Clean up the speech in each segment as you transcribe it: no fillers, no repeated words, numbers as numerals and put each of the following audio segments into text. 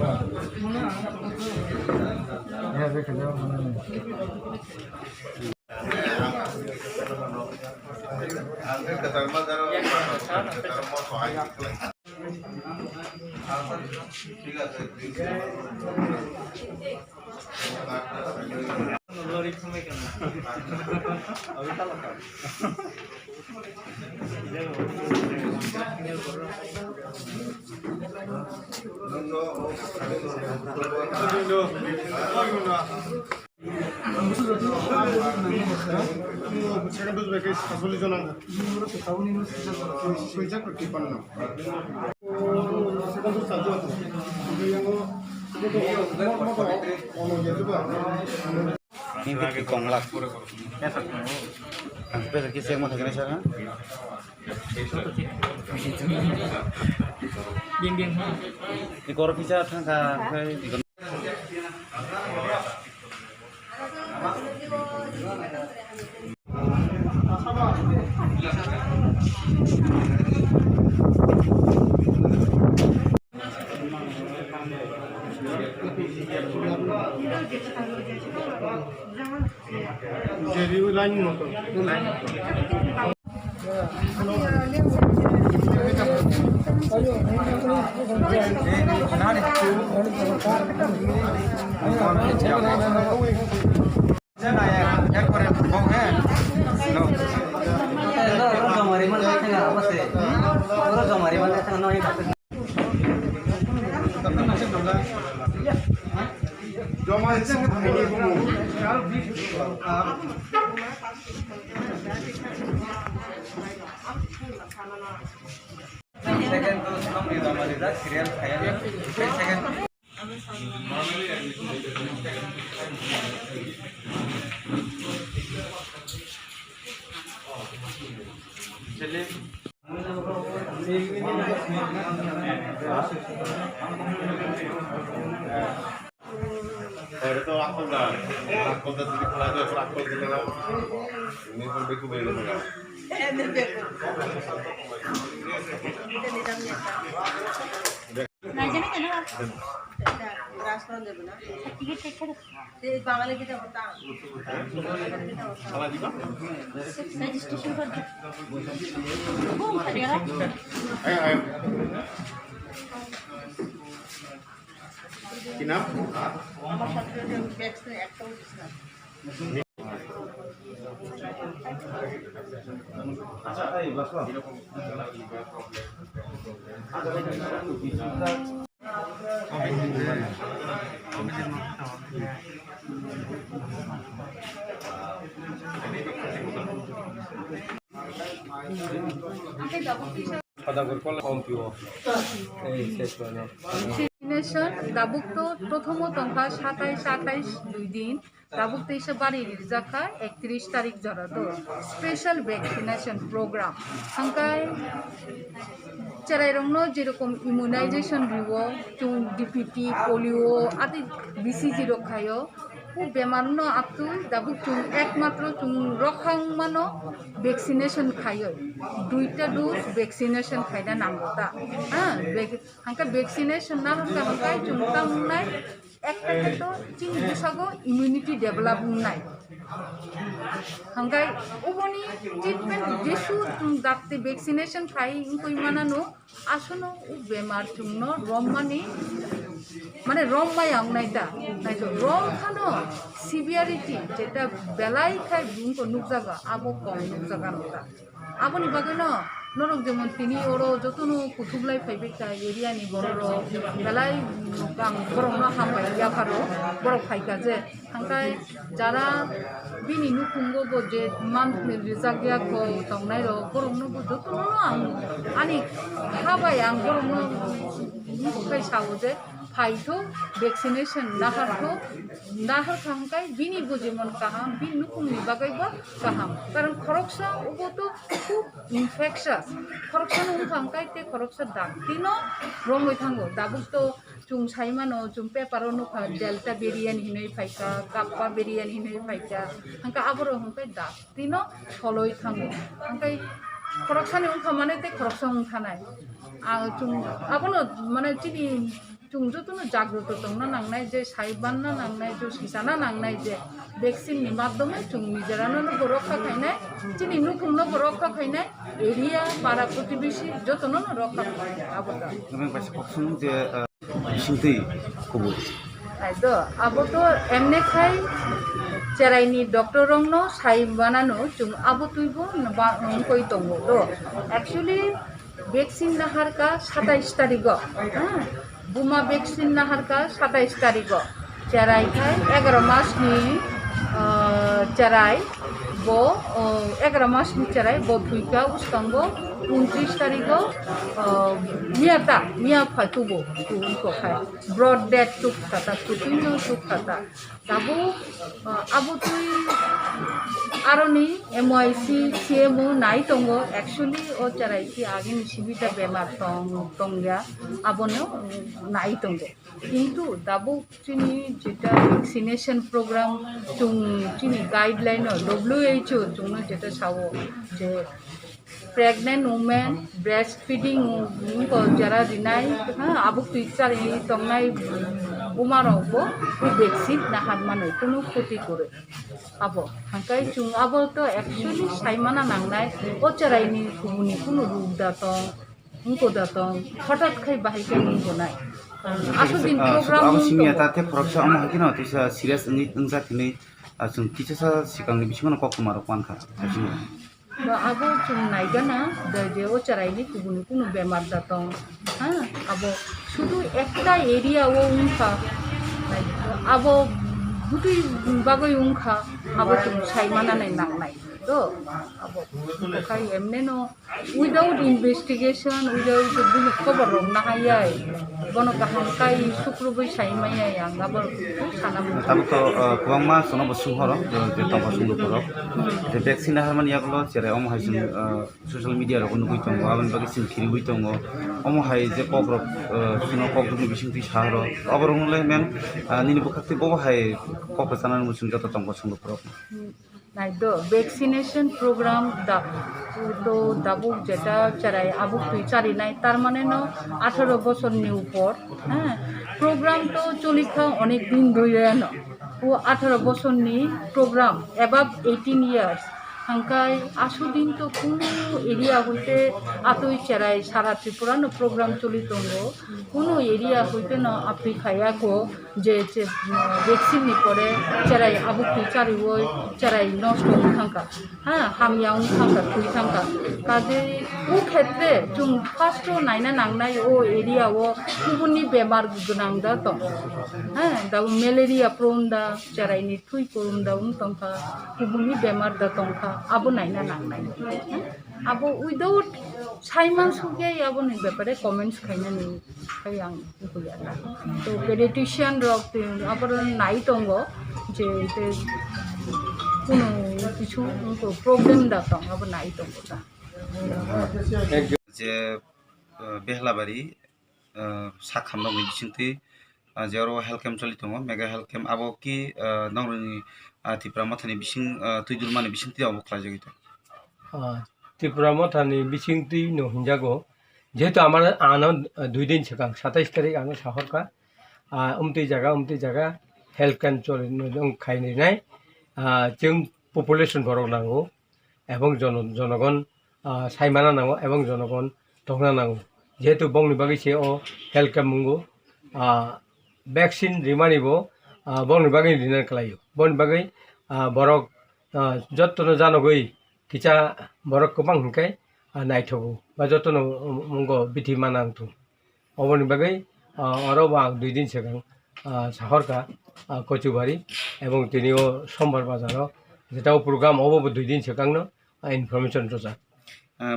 Ya, ve que yo ঠিক আছে Second dose package asoli jona suicide perti panna second dose satu atau yang ono ya coba ini konglak sampai lagi saya mau dengar sana bimbing di korok bisa tangkap jadi lain motor Joma itu ini kamu. Second terus kamu di dalam lidah serial kayaknya second. Jadi itu aku dah jadi pelajar aku kita ini pun beku beli mereka Kinap? pada berkol kompio দাবুক প্রথম তংখা 27 2 দিন দাবুক তেইশে বাড়ি রিজাখা 31 তারিখ জরা তো special vaccination programme হাঙ্কায় চেরাইরংনো যেরকম immunisation Rio চুং DPT polio আদি BCG রক্ষায় ও বেমারনো আপতু দাবুক চুং একমাত্র চুং রখাং মানো ভ্যাকসিনেশন খায় 2টা ডোজ ভ্যাকসিনেশন খাইনা নাঙ্গতা হ্যাঁ হাঙ্কা ভ্যাকসিনেশন না হাঙ্কা হাঙ্কায় চুং তামনাই একটা ক্ষেত্রে চিং বুসাগো ইমিউনিটি ডেভেলপ নাই হাঙ্কাই ওবনি ট্রিটমেন্ট যেসু দাঁতে ভ্যাকসিনেশন খাই ইনকই মানানো আসনো ও বেমার চুংন রম্মানি মানে রম্মায়াং নাইতা নাইতো রম খানো সিভিয়ারিটি যেটা বেলাই খাই বুংকো নুকজাগা আবো কম নুকজাগা নতা আবনি বাগৈন নরক যেমন তিনি ওরো যতনো কুথুবলাই ফাইবেকা এরিয়ানি বড়র বেলাই গাং বরংনা হামবাই ইয়াফারো বড় ফাইকা যে হাঙ্কাই যারা বিনি নুকুঙ্গো যে মান রিজাগিয়া খো তংনাই র বরংনো যতনো আং আনি হাবাই আং বরংনো মুখাই সাও যে ফাইথো ভ্যাকসিনেশন নাহার খাহাंकाय बिनि बुजिमन काहाम बि नुकुमनि बागैबा काहाम कारण खरकसा उबो तो खूब इनफेक्शस खरकसा नु खाहांकाय ते खरकसा दाक्तिनो रमै थांगो दाबुक तो चुं साइमानो चुं पेपारो नुखा डेल्टा वेरिएंट हिनै फाइका काप्पा वेरिएंट हिनै फाइका हांका आबरो हांकाय दाक्तिनो सलय थांगो हांकाय खरकसानि उनखा माने ते खरकसा उनखानाय चुं आबनो माने चिनि जों जतनो जाग्रत दंना नांनाय जे साइबानना नांनाय जो सिसाना नांनाय जे वैक्सीन नि माध्यमे जों निजेरानो रक्षा खायनाय चिनि नुफुंनो रक्षा खायनाय एरिया पारा प्रतिবেশী जतनो रक्षा खायनाय Abida Kami pas koksun je bisinti kubu. आइदो आबोतो एमने खाय चेराइनि डॉक्टर रंगनो साइबानानो जों आबो तुइबो बा कोइ दंगो तो एक्चुअली वैक्सीन नाहार का 27 तारिख बुमा वैक्सीन नाहार का 27 तारिख चेराइ खाय 11 मास नि चेराइ बो 11 मास नि चेराइ बो थुइका उस्कांगो 29 तारिख मिया फाइतुबो उनको खाय ब्रॉड डेथ टुक खाता कुतिनो टुक खाता दाबो आबो तुइ आरोनि एमआईसी सीएमओ नाइ दंगो एक्चुअली ओ चराइति आगे सिबिता बेमार दंगया आबोनो नाइ दंगो किन्तु दाबो चिनि जेटा वैक्सीनेशन प्रोग्राम जों चिनि गाइडलाइन WHO जोंनो जेटा सावो जे प्रेगनेंट वुमेन ब्रेस्ट फीडिंग उनको जरा रिनाय आबो पिक्चार तंगनाय उमारावबो वैक्सीन नाहार माने कोनो क्षति करे आबो हांकाय जों आबो तो एक्चुअली साइमाना नांनाय अचारायनि गुबुनि कोनो रुग दातं उनको दातं हठात खाय बाहायके निबोनाय आसो दिन programme Aku sini ata te korupsi amu hakin no tisa serius ini engsa kini asung kisa sa sikang ni bisingan kok kumaru kwan kha. आबो जों नायगोना जे अचारायनि गुबुन कोनो बेमार दातं आबो शुधु एकटा एरिया वो उनखा आबो गुटुइ बागै उनखा आबो जों साइमानानै नांनाय तो आबो खाय एमने नो विदाउट इन्वेस्टिगेशन विदाउट बुनु खबर रंना हायै बनो गाहांकाय सुक्रुबै साइमायै आं आबो सानाम Tapi to kuang ma sono bosung horo je tamba sung duporo. Je vaksin harman yakulo cere omo hai sung social media ro kunu kuitong aban bagi sin kiri kuitong omo hai je kokrok sino kokrok ni bising ti saharo abarong le men nini bukakti bobo hai kokro sanan musung jata tamba sung duporo. नाइदो vaccination program दा तो दाबुक जेटा चराई आबुक तुइचारि नाइ तार माने न 18 বছরनि ऊपर programme तो चलिखा अनेक दिन धरे न ओ 18 বছরनि प्रोग्राम एबाव 18 ইয়ার্স हांकाय आसु दिन तो कोनो एरिया हইতে आतुइ चेराई सारा त्रिपुरा न प्रोग्राम चलि दंगो कोनो एरिया हইতে न आफ्रिकाया को जे वैक्सीन नि परे चेराई आबु तुइचारि ओइ चेराई नष्ट थांका हामियाव थांका तुइ थांका काजे ओ क्षेत्रे जों फार्स्ट नायना नांनाय ओ एरिया ओ गुबुननि बेमार गोनां दा दं दा मेलेरिया प्रोन्दा चेराइनि थुइ कोरुन्दा उनतंका गुबुननि बेमार दा दंका आबो नायना नांनाय आबो उइदाउट साइमान सुगे आबो नि बेपारे कमेंट्स खायनानि खाय आं होया तो पेडिट्रिशियन रक आबो नाइ दंगो जे कोनो किछु उनको प्रॉब्लम दा दं आबो नाइ दंगो दा Je behlabari sakhamno mi bisinti jero health camp choli tongo mega health camp abo ki nongroni tipra mathani bising tuidul mani bisinti abo khlajagi to Tripura मथानि बिसिंति नो हिंजागो जेहेतु हमारा आना 2 दिन सिगां 27 तारिख आना साहरका उमती जगह हेल्थ कैम्प चलि खायनाय जों पपुलेशन बरक नांगौ एवं जनगण साइमाना नांगौ एवं जनगण दंना नांगौ जेहेतु बंनि बागै से ओ हेल्थ कैम्प मुंगौ वैक्सीन रिमानिबो बंनि बागै रिना खालायो बंनि बागै बरक जत्तनो जानगै किचा बरक गोबां हिंखाय नायथगौ बा जतनो मुंगो बिथि मानांथु अबनि बागै अरबा 2 दिन सिगां साहरका कचुबारी एवं तिनिओ सोमबार बाजाराव जेटा प्रोग्राम अबो 2 दिन सिगांनो information Raza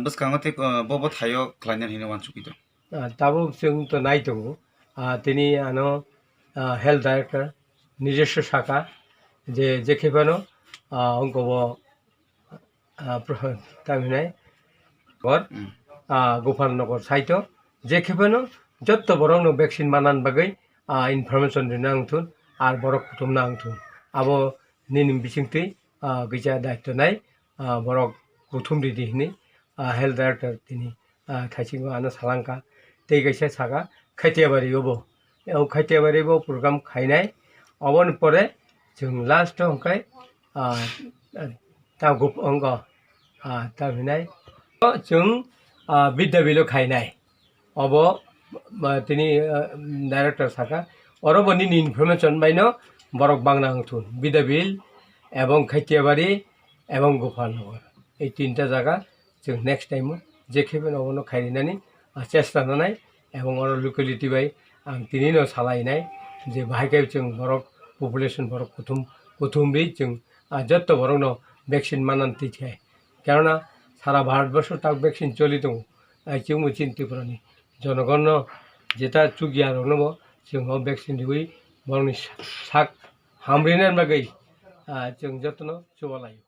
buskangote bobo thayo khlainyan hino wanchuki to Tabo जों तो नाय दङ तिनि आनो हेल्थ डाइरेक्टर নিজস্ব শাখা যে जेखेबानो अंगबो तामिनाय और गोपालनगर साइट जेखेबानो जत्त बरंनो वैक्सीन मानान बागै इनफरमेशन दिनांथुन आर बरक कुटुमनांथुन आबो निनिम बिसिंति गैजा दायित्व नाय बरक कुटुम दिदिनि हेल्थ डाइरेक्टर तिनि थाइसिंगो आनो सालांका तै गैसा सागा खैथियाबारि ओबो खाइतेबारिबो प्रग्राम खायनाय अबन परे जों लास्ट हमखाय ता गुप अंग ता बिनाय जों विद्याबिलो खायनाय अब तिनी डाइरेक्टर साका अरबनि इनफरमेशन बाइनो बरक बांना हंथुन विद्याबिल एवं खाइतेबारि एवं गोपालनगर এই তিনটা জায়গা जों नेक्स्ट टाइम जेखेबो नबनो खायनानै चेष्टा नानाय एवं अर लोकेलिटी बाय आं तिनिनो सालायनाय जे बाहायखाय जों बरक पपुलेशन बरक कुथुमब्रि जों जत्त बरकनो वैक्सीन मानान तिखाय केनना सारा भारतवर्ष ताक वैक्सीन चलि दं जों चिन्तिपुरानि जनगण जेटा चुगिया रनबो जों वैक्सीन दिबै बरकनि साक हामब्रिनार बागै जों जत्तनो चुबालायो